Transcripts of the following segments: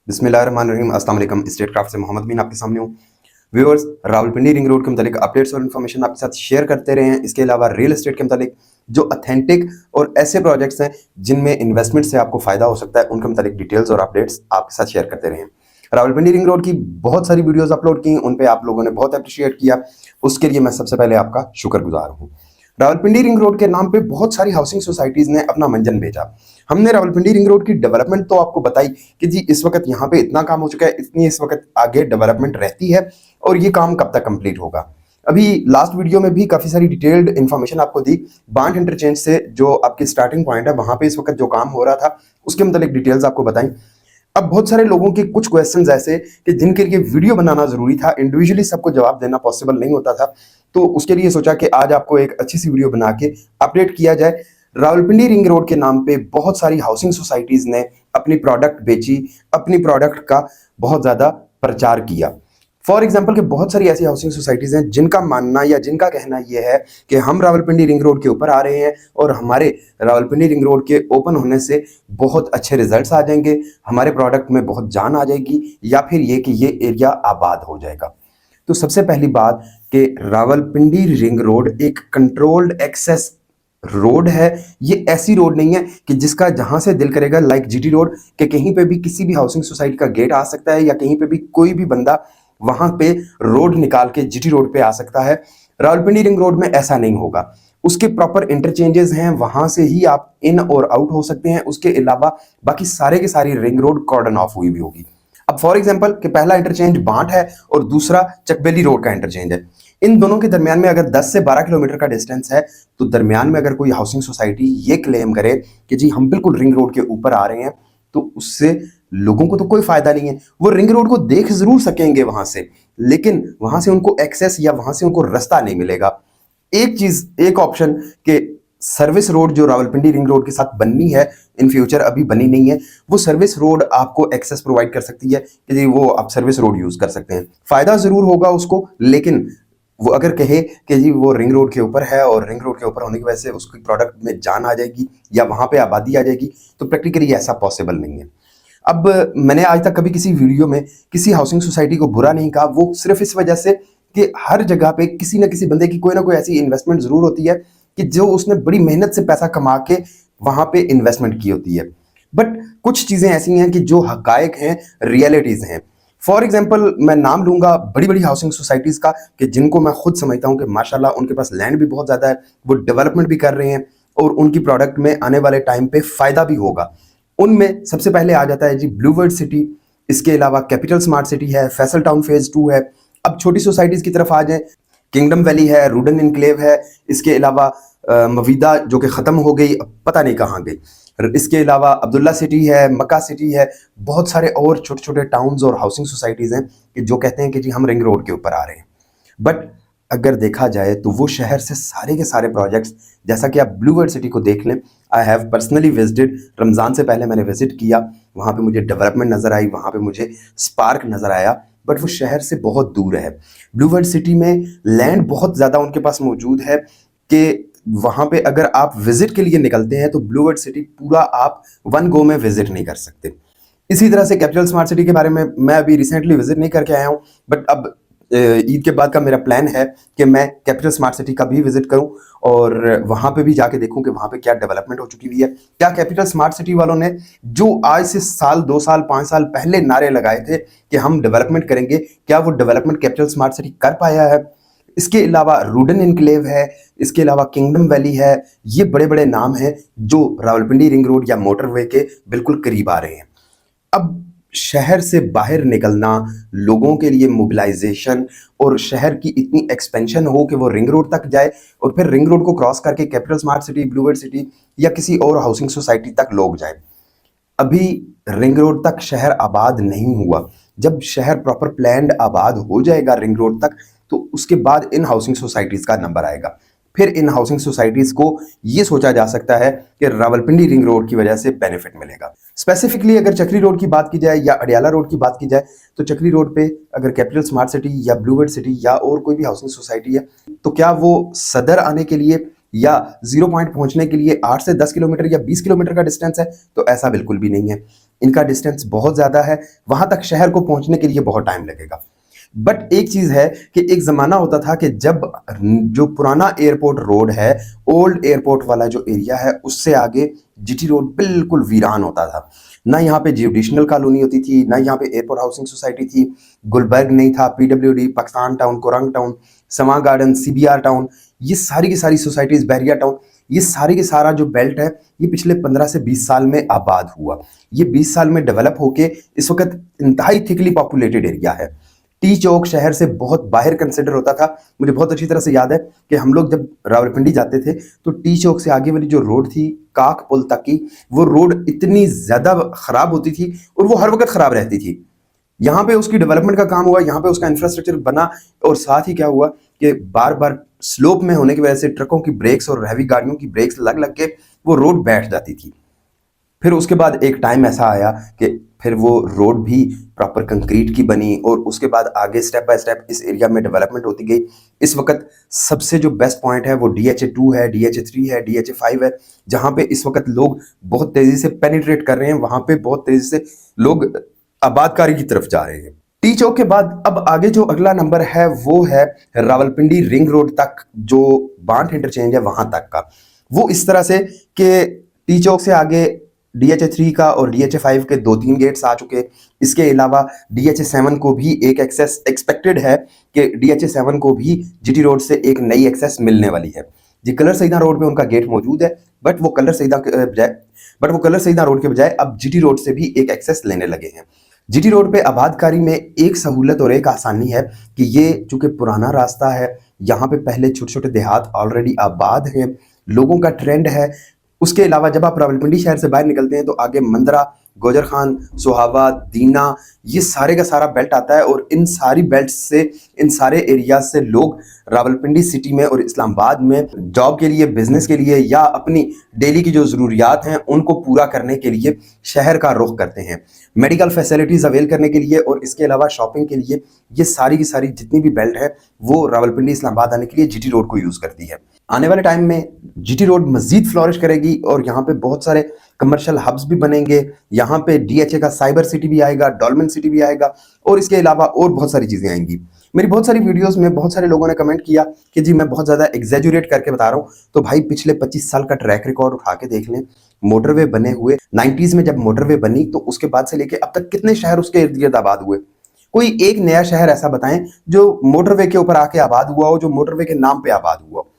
बिस्मिल्लाहिर्रहमानिर्रहीम। अस्सलाम वालेकुम। स्टेट क्राफ्ट से मोहम्मद बीन आपके सामने हूँ। व्यूअर्स, रावलपिंडी रिंग रोड के मुतालिक अपडेट्स और इन्फॉर्मेशन आपके साथ शेयर करते रहे हैं। इसके अलावा रियल एस्टेट के मुतालिक जो अथेंटिक और ऐसे प्रोजेक्ट्स हैं जिनमें इन्वेस्टमेंट से आपको फायदा हो सकता है, उनके मुतालिक डिटेल्स और अपडेट्स आपके साथ शेयर करते रहे हैं। रावलपिंडी रिंग रोड की बहुत सारी वीडियोस अपलोड की, उन पे आप लोगों ने बहुत अप्रिशिएट किया, उसके लिए मैं सबसे पहले आपका शुक्रगुजार हूँ। रावलपिंडी रिंग रोड के नाम पे बहुत सारी हाउसिंग सोसाइटीज ने अपना मंजन भेजा। हमने रावलपिंडी रिंग रोड की डेवलपमेंट तो आपको बताई कि जी इस वक्त यहाँ पे इतना काम हो चुका है, इतनी इस वक्त आगे डेवलपमेंट रहती है और ये काम कब तक कंप्लीट होगा। अभी लास्ट वीडियो में भी काफी सारी डिटेल्ड इन्फॉर्मेशन आपको दी। बांट इंटरचेंज से जो आपकी स्टार्टिंग पॉइंट है वहां पे इस वक्त जो काम हो रहा था उसके मुतालिक डिटेल्स आपको बताई। अब बहुत सारे लोगों के कुछ क्वेश्चंस ऐसे कि जिनके लिए वीडियो बनाना जरूरी था, इंडिविजुअली सबको जवाब देना पॉसिबल नहीं होता था, तो उसके लिए सोचा कि आज आपको एक अच्छी सी वीडियो बना के अपडेट किया जाए। रावलपिंडी रिंग रोड के नाम पे बहुत सारी हाउसिंग सोसाइटीज ने अपनी प्रोडक्ट बेची, अपनी प्रोडक्ट का बहुत ज्यादा प्रचार किया। फॉर एग्जाम्पल कि बहुत सारी ऐसी हाउसिंग सोसाइटीज हैं जिनका मानना या जिनका कहना यह है कि हम रावलपिंडी रिंग रोड के ऊपर आ रहे हैं और हमारे रावलपिंडी रिंग रोड के ओपन होने से बहुत अच्छे रिजल्ट्स आ जाएंगे, हमारे प्रोडक्ट में बहुत जान आ जाएगी, या फिर ये कि ये एरिया आबाद हो जाएगा। तो सबसे पहली बात कि रावलपिंडी रिंग रोड एक कंट्रोल्ड एक्सेस रोड है। ये ऐसी रोड नहीं है कि जिसका जहां से दिल करेगा, लाइक जीटी रोड, कि कहीं पे भी किसी भी हाउसिंग सोसाइटी का गेट आ सकता है या कहीं पे भी कोई भी बंदा वहां पे रोड निकाल के जीटी रोड पे आ सकता है। रावलपिंडी रिंग रोड में ऐसा नहीं होगा। उसके प्रॉपर इंटरचेंजेस हैं, वहां से ही आप इन और आउट हो सकते हैं। उसके अलावा बाकी सारे के सारी रिंग रोड कॉर्डन ऑफ हुई भी होगी। अब फॉर एग्जांपल कि पहला इंटरचेंज बांट है और दूसरा चकबेली रोड का इंटरचेंज है। इन दोनों के दरमियान में अगर 10 से 12 किलोमीटर का डिस्टेंस है, तो दरमियान में अगर कोई हाउसिंग सोसाइटी ये क्लेम करे कि जी हम बिल्कुल रिंग रोड के ऊपर आ रहे हैं, तो उससे लोगों को तो कोई फायदा नहीं है। वो रिंग रोड को देख जरूर सकेंगे वहां से, लेकिन वहां से उनको एक्सेस या वहां से उनको रास्ता नहीं मिलेगा। एक चीज, एक ऑप्शन के सर्विस रोड जो रावलपिंडी रिंग रोड के साथ बननी है, इन फ्यूचर अभी बनी नहीं है, वो सर्विस रोड आपको एक्सेस प्रोवाइड कर सकती है कि जी वो आप सर्विस रोड यूज कर सकते हैं। फायदा जरूर होगा उसको, लेकिन वो अगर कहे कि जी वो रिंग रोड के ऊपर है और रिंग रोड के ऊपर होने की वजह से उसकी प्रोडक्ट में जान आ जाएगी या वहां पे आबादी आ जाएगी, तो प्रैक्टिकली ऐसा पॉसिबल नहीं है। अब मैंने आज तक कभी किसी वीडियो में किसी हाउसिंग सोसाइटी को बुरा नहीं कहा, वो सिर्फ इस वजह से कि हर जगह पे किसी ना किसी बंदे की कोई ना कोई ऐसी इन्वेस्टमेंट जरूर होती है कि जो उसने बड़ी मेहनत से पैसा कमा के वहां पे इन्वेस्टमेंट की होती है। बट कुछ चीजें ऐसी हैं कि जो हकायक हैं, रियलिटीज हैं। फॉर एग्जाम्पल मैं नाम लूंगा बड़ी बड़ी हाउसिंग सोसाइटीज का कि जिनको मैं खुद समझता हूं कि माशाल्लाह उनके पास लैंड भी बहुत ज्यादा है, वो डेवलपमेंट भी कर रहे हैं और उनकी प्रोडक्ट में आने वाले टाइम पे फायदा भी होगा। उनमें सबसे पहले आ जाता है जी ब्लूवर्ड सिटी, इसके अलावा कैपिटल स्मार्ट सिटी है, फैसल टाउन फेज 2 है। अब छोटी सोसाइटीज की तरफ आ जाए, किंगडम वैली है, रूडन इनक्लेव है, इसके अलावा मवीदा जो कि ख़त्म हो गई, अब पता नहीं कहाँ गई। इसके अलावा अब्दुल्ला सिटी है, मक्का सिटी है, बहुत सारे और छोटे छोटे टाउन्स और हाउसिंग सोसाइटीज़ हैं कि जो कहते हैं कि जी हम रिंग रोड के ऊपर आ रहे हैं। बट अगर देखा जाए तो वो शहर से सारे के सारे प्रोजेक्ट्स, जैसा कि आप ब्लूवर्ड सिटी को देख लें, I have personally visited, Ramzan से पहले मैंने विजिट किया, वहाँ पे मुझे डेवलपमेंट नज़र आई, वहाँ पे मुझे स्पार्क नज़र आया, बट वो शहर से बहुत दूर है। ब्लूवर्ड सिटी में लैंड बहुत ज़्यादा उनके पास मौजूद है कि वहाँ पे अगर आप विजिट के लिए निकलते हैं तो ब्लूवर्ड सिटी पूरा आप वन गो में विजिट नहीं कर सकते। इसी तरह से कैपिटल स्मार्ट सिटी के बारे में मैं अभी रिसेंटली विजिट नहीं करके आया हूँ, बट अब ईद के बाद का मेरा प्लान है कि मैं कैपिटल स्मार्ट सिटी का भी विजिट करूं और वहां पे भी जाके देखूं कि वहां पे क्या डेवलपमेंट हो चुकी हुई है। क्या कैपिटल स्मार्ट सिटी वालों ने जो आज से साल 2 साल 5 साल पहले नारे लगाए थे कि हम डेवलपमेंट करेंगे, क्या वो डेवलपमेंट कैपिटल स्मार्ट सिटी कर पाया है? इसके अलावा रूडन इनक्लेव है, इसके अलावा किंगडम वैली है, ये बड़े बड़े नाम हैं जो रावलपिंडी रिंग रोड या मोटरवे के बिल्कुल करीब आ रहे हैं। अब शहर से बाहर निकलना, लोगों के लिए मोबिलाइजेशन और शहर की इतनी एक्सपेंशन हो कि वो रिंग रोड तक जाए और फिर रिंग रोड को क्रॉस करके कैपिटल स्मार्ट सिटी, ब्लूवर्ड सिटी या किसी और हाउसिंग सोसाइटी तक लोग जाए। अभी रिंग रोड तक शहर आबाद नहीं हुआ। जब शहर प्रॉपर प्लान्ड आबाद हो जाएगा रिंग रोड तक, तो उसके बाद इन हाउसिंग सोसाइटीज का नंबर आएगा। फिर इन हाउसिंग सोसाइटीज को ये सोचा जा सकता है कि रावलपिंडी रिंग रोड की वजह से बेनिफिट मिलेगा। स्पेसिफिकली अगर चक्री रोड की बात की जाए या अडियाला रोड की बात की जाए, तो चक्री रोड पे अगर कैपिटल स्मार्ट सिटी या ब्लूवर्ड सिटी या और कोई भी हाउसिंग सोसाइटी है, तो क्या वो सदर आने के लिए या 0 पॉइंट पहुंचने के लिए 8 से 10 किलोमीटर या 20 किलोमीटर का डिस्टेंस है? तो ऐसा बिल्कुल भी नहीं है। इनका डिस्टेंस बहुत ज़्यादा है, वहाँ तक शहर को पहुँचने के लिए बहुत टाइम लगेगा। बट एक चीज़ है कि एक ज़माना होता था कि जब जो पुराना एयरपोर्ट रोड है, ओल्ड एयरपोर्ट वाला जो एरिया है, उससे आगे जीटी रोड बिल्कुल वीरान होता था। ना यहाँ पे जुडिशनल कॉलोनी होती थी, ना यहाँ पे एयरपोर्ट हाउसिंग सोसाइटी थी, गुलबर्ग नहीं था, PWD, Pakistan town, Korang town, समा गार्डन, सीबीआर टाउन, ये सारी की सारी सोसाइटीज़, बहरिया टाउन, ये सारी की सारा जो बेल्ट है, ये पिछले 15 से 20 साल में आबाद हुआ। ये 20 साल में डेवलप होके इस वक्त इंतहाई थिकली पॉपुलेटेड एरिया है। टी चौक शहर से बहुत बाहर कंसिडर होता था। मुझे बहुत अच्छी तरह से याद है कि हम लोग जब रावलपिंडी जाते थे तो टी चौक से आगे वाली जो रोड थी काक पुल तक की, वो रोड इतनी ज़्यादा ख़राब होती थी और वो हर वक्त ख़राब रहती थी। यहाँ पे उसकी डेवलपमेंट का काम हुआ, यहाँ पे उसका इंफ्रास्ट्रक्चर बना और साथ ही क्या हुआ कि बार बार स्लोप में होने की वजह से ट्रकों की ब्रेक्स और हैवी गाड़ियों की ब्रेक्स लग लग के वो रोड बैठ जाती थी। फिर उसके बाद एक टाइम ऐसा आया कि फिर वो रोड भी प्रॉपर कंक्रीट की बनी और उसके बाद आगे स्टेप बाय स्टेप इस एरिया में डेवलपमेंट होती गई। इस वक्त सबसे जो बेस्ट पॉइंट है वो DHA2 है, DHA3 है, DHA5 है, जहाँ पे इस वक्त लोग बहुत तेज़ी से पेनिट्रेट कर रहे हैं, वहाँ पे बहुत तेज़ी से लोग आबादकारी की तरफ जा रहे हैं। टी चौक के बाद अब आगे जो अगला नंबर है वो है रावलपिंडी रिंग रोड तक, जो बांट इंटरचेंज है वहाँ तक का। वो इस तरह से कि टी चौक से आगे DHA3 का और DHA5 के 2-3 गेट्स आ चुके। इसके अलावा DHA7 को भी एक एक्सेस एक्सपेक्टेड है कि DHA7 को भी जीटी रोड से एक नई एक्सेस मिलने वाली है। जी, कलर सईदा रोड पे उनका गेट मौजूद है, बट वो कलर सईदा रोड के बजाय अब जीटी रोड से भी एक एक्सेस लेने लगे हैं। जीटी रोड पे आबादकारी में एक सहूलत और एक आसानी है कि ये चूंकि पुराना रास्ता है, यहाँ पे पहले छोटे छोटे देहात ऑलरेडी आबाद हैं, लोगों का ट्रेंड है। उसके अलावा जब आप रावलपिंडी शहर से बाहर निकलते हैं तो आगे मंदरा, गोजर खान, सोहावा, दीना, ये सारे का सारा बेल्ट आता है और इन सारी बेल्ट से, इन सारे एरियाज से लोग रावलपिंडी सिटी में और इस्लामाबाद में जॉब के लिए, बिजनेस के लिए या अपनी डेली की जो ज़रूरियात हैं उनको पूरा करने के लिए शहर का रुख करते हैं। मेडिकल फैसिलिटीज़ अवेल करने के लिए और इसके अलावा शॉपिंग के लिए ये सारी की सारी जितनी भी बेल्ट है वो रावलपिंडी इस्लामाबाद आने के लिए जीटी रोड को यूज़ करती है। आने वाले टाइम में जीटी रोड मजीद फ्लोरिश करेगी और यहाँ पे बहुत सारे कमर्शियल हब्स भी बनेंगे। यहाँ पे DHA का साइबर सिटी भी आएगा, डॉल्मेन सिटी भी आएगा और इसके अलावा और बहुत सारी चीज़ें आएंगी। मेरी बहुत सारी वीडियोस में बहुत सारे लोगों ने कमेंट किया कि जी मैं बहुत ज़्यादा एग्जैजुरेट करके बता रहा हूँ, तो भाई पिछले 25 साल का ट्रैक रिकॉर्ड उठा के देख लें। मोटरवे बने हुए 90s में जब मोटरवे बनी तो उसके बाद से लेके अब तक कितने शहर उसके इर्द गिर्द आबाद हुए। कोई एक नया शहर ऐसा बताएं जो मोटरवे के ऊपर आके आबाद हुआ हो, जो मोटरवे के नाम पे आबाद हुआ हो।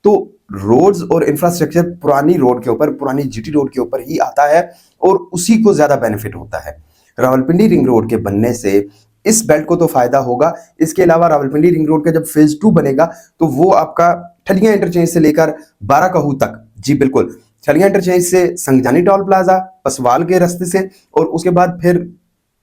तो रोड्स और इंफ्रास्ट्रक्चर पुरानी रोड के ऊपर, पुरानी जीटी रोड के ऊपर ही आता है और उसी को ज्यादा बेनिफिट होता है। रावलपिंडी रिंग रोड के बनने से इस बेल्ट को तो फायदा होगा। इसके अलावा रावलपिंडी रिंग रोड का जब फेज 2 बनेगा तो वो आपका ठलियां इंटरचेंज से लेकर बाराकाहू तक, जी बिल्कुल, ठलियां इंटरचेंज से संगजानी टोल प्लाजा, पसवाल के रास्ते से और उसके बाद फिर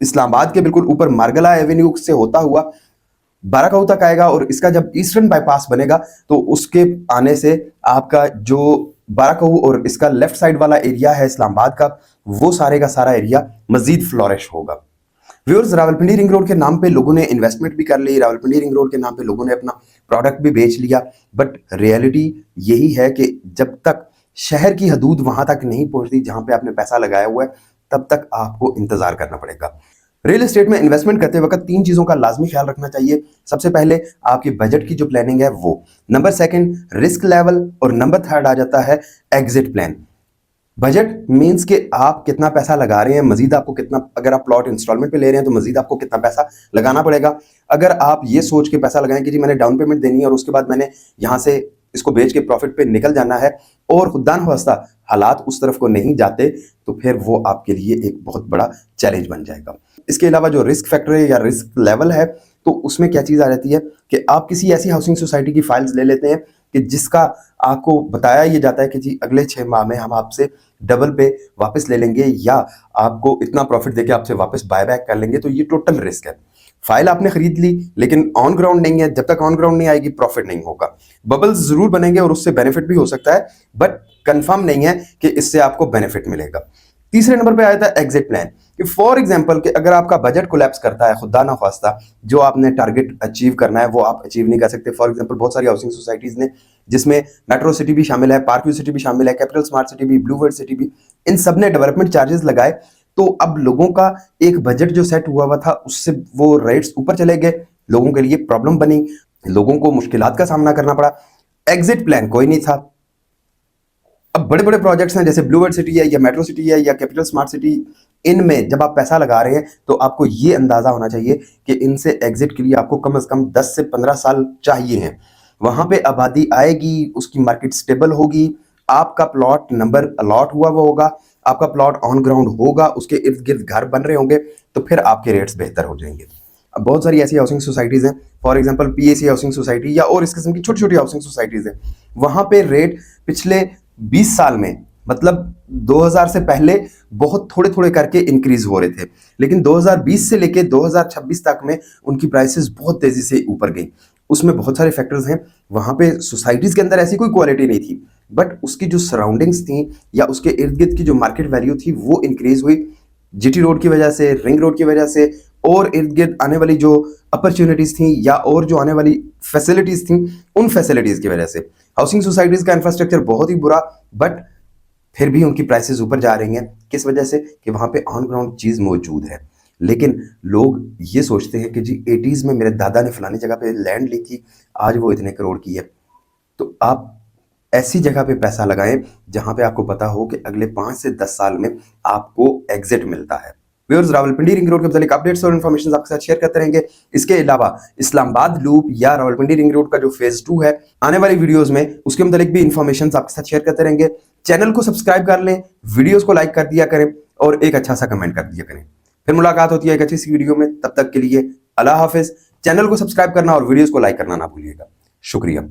इस्लामाबाद के बिल्कुल ऊपर मार्गला एवेन्यू से होता हुआ बाराकाहू तक आएगा। और इसका जब ईस्टर्न बाईपास बनेगा तो उसके आने से आपका जो बाराकाहू और इसका लेफ्ट साइड वाला एरिया है इस्लामाबाद का, वो सारे का सारा एरिया मजीद फ्लोरिश होगा। व्यूअर्स, रावलपिंडी रिंग रोड के नाम पे लोगों ने इन्वेस्टमेंट भी कर ली, रावलपिंडी रिंग रोड के नाम पे लोगों ने अपना प्रोडक्ट भी बेच लिया, बट रियलिटी यही है कि जब तक शहर की हदूद वहां तक नहीं पहुंचती जहां पे आपने पैसा लगाया हुआ है, तब तक आपको इंतजार करना पड़ेगा। रियल एस्टेट में इन्वेस्टमेंट करते वक्त 3 चीज़ों का लाजमी ख्याल रखना चाहिए। सबसे पहले आपकी बजट की जो प्लानिंग है वो, नंबर 2 रिस्क लेवल और नंबर 3 आ जाता है एग्जिट प्लान। बजट मींस कि आप कितना पैसा लगा रहे हैं, मजीद आपको कितना, अगर आप प्लॉट इंस्टॉलमेंट पे ले रहे हैं तो मजीद आपको कितना पैसा लगाना पड़ेगा। अगर आप ये सोच के पैसा लगाएं कि जी मैंने डाउन पेमेंट देनी है और उसके बाद मैंने यहाँ से इसको बेच के प्रॉफिट पे निकल जाना है और खुदा न खास्ता हालात उस तरफ को नहीं जाते, तो फिर वो आपके लिए एक बहुत बड़ा चैलेंज बन जाएगा। इसके अलावा जो रिस्क फैक्टर है या रिस्क लेवल है, तो उसमें क्या चीज़ आ जाती है कि आप किसी ऐसी हाउसिंग सोसाइटी की फाइल्स ले लेते हैं कि जिसका आपको बताया ये जाता है कि जी अगले 6 माह में हम आपसे डबल पे वापस ले लेंगे या आपको इतना प्रॉफिट देके आपसे वापस बाय बैक कर लेंगे। तो ये टोटल रिस्क है। फाइल आपने खरीद ली लेकिन ऑन ग्राउंड नहीं है, जब तक ऑन ग्राउंड नहीं आएगी प्रॉफिट नहीं होगा। बबल्स जरूर बनेंगे और उससे बेनिफिट भी हो सकता है, बट कंफर्म नहीं है कि इससे आपको बेनिफिट मिलेगा। तीसरे नंबर पे आया था एग्जिट प्लान, कि फॉर एग्जांपल कि अगर आपका बजट कोलैप्स करता है, खुदा ना खास्ता जो आपने टारगेट अचीव करना है वो आप अचीव नहीं कर सकते। फॉर एग्जांपल बहुत सारी हाउसिंग सोसाइटीज ने, जिसमें मेट्रो सिटी भी शामिल है, पार्कव्यू सिटी भी शामिल है, कैपिटल स्मार्ट सिटी भी, ब्लू वर्ल्ड सिटी भी, इन सब ने डेवलपमेंट चार्जेस लगाए तो अब लोगों का एक बजट जो सेट हुआ था उससे वो रेट्स ऊपर चले गए, लोगों के लिए प्रॉब्लम बनी, लोगों को मुश्किलात का सामना करना पड़ा, एग्जिट प्लान कोई नहीं था। अब बड़े बड़े प्रोजेक्ट्स हैं जैसे ब्लू वर्ल्ड सिटी है या मेट्रो सिटी है या कैपिटल स्मार्ट सिटी, इनमें जब आप पैसा लगा रहे हैं तो आपको ये अंदाजा होना चाहिए कि इनसे एग्जिट के लिए आपको कम से कम 10 से 15 साल चाहिए हैं। वहां पे आबादी आएगी, उसकी मार्केट स्टेबल होगी, आपका प्लॉट नंबर अलॉट हुआ वो होगा, आपका प्लॉट ऑन ग्राउंड होगा, उसके इर्द गिर्द घर बन रहे होंगे, तो फिर आपके रेट्स बेहतर हो जाएंगे। अब बहुत सारी ऐसी हाउसिंग सोसाइटीज हैं, for example PAC housing society या और इस किस्म की छोटी छोटी हाउसिंग सोसाइटीज हैं, वहां पे रेट पिछले 20 साल में मतलब 2000 से पहले बहुत थोड़े थोड़े करके इंक्रीज हो रहे थे, लेकिन 2020 से लेके 2026 तक में उनकी प्राइसेस बहुत तेजी से ऊपर गई। उसमें बहुत सारे फैक्टर्स हैं। वहां पे सोसाइटीज के अंदर ऐसी कोई क्वालिटी नहीं थी, बट उसकी जो सराउंडिंग्स थी या उसके इर्द गिर्द की जो मार्केट वैल्यू थी वो इंक्रीज हुई जीटी रोड की वजह से, रिंग रोड की वजह से, और इर्द गिर्द आने वाली जो अपॉर्चुनिटीज थी या और जो आने वाली फैसिलिटीज थी उन फैसिलिटीज की वजह से। हाउसिंग सोसाइटीज का इंफ्रास्ट्रक्चर बहुत ही बुरा, बट फिर भी उनकी प्राइसेस ऊपर जा रही हैं। किस वजह से? कि वहां पे ऑन ग्राउंड चीज मौजूद है। लेकिन लोग ये सोचते हैं कि जी 80s में मेरे दादा ने फलानी जगह पे लैंड ली थी, आज वो इतने करोड़ की है। तो आप ऐसी जगह पे पैसा लगाएं जहां पे आपको पता हो कि अगले 5 से 10 साल में आपको एग्जिट मिलता है। व्यूअर्स, रावलपिंडी रिंग रोड के मुतालिक अपडेट्स और इन्फॉर्मेशन आपके साथ शेयर करते रहेंगे। इसके अलावा इस्लामाबाद लूप या रावलपिंडी रिंग रोड का जो फेज 2 है, आने वाली वीडियोस में उसके मुतालिक भी इन्फॉर्मेशन आपके साथ शेयर करते रहेंगे। चैनल को सब्सक्राइब कर लें, वीडियोस को लाइक कर दिया करें और एक अच्छा सा कमेंट कर दिया करें। फिर मुलाकात होती है एक अच्छी सी वीडियो में, तब तक के लिए अल्लाह हाफिज। चैनल को सब्सक्राइब करना और वीडियोस को लाइक करना ना भूलिएगा। शुक्रिया।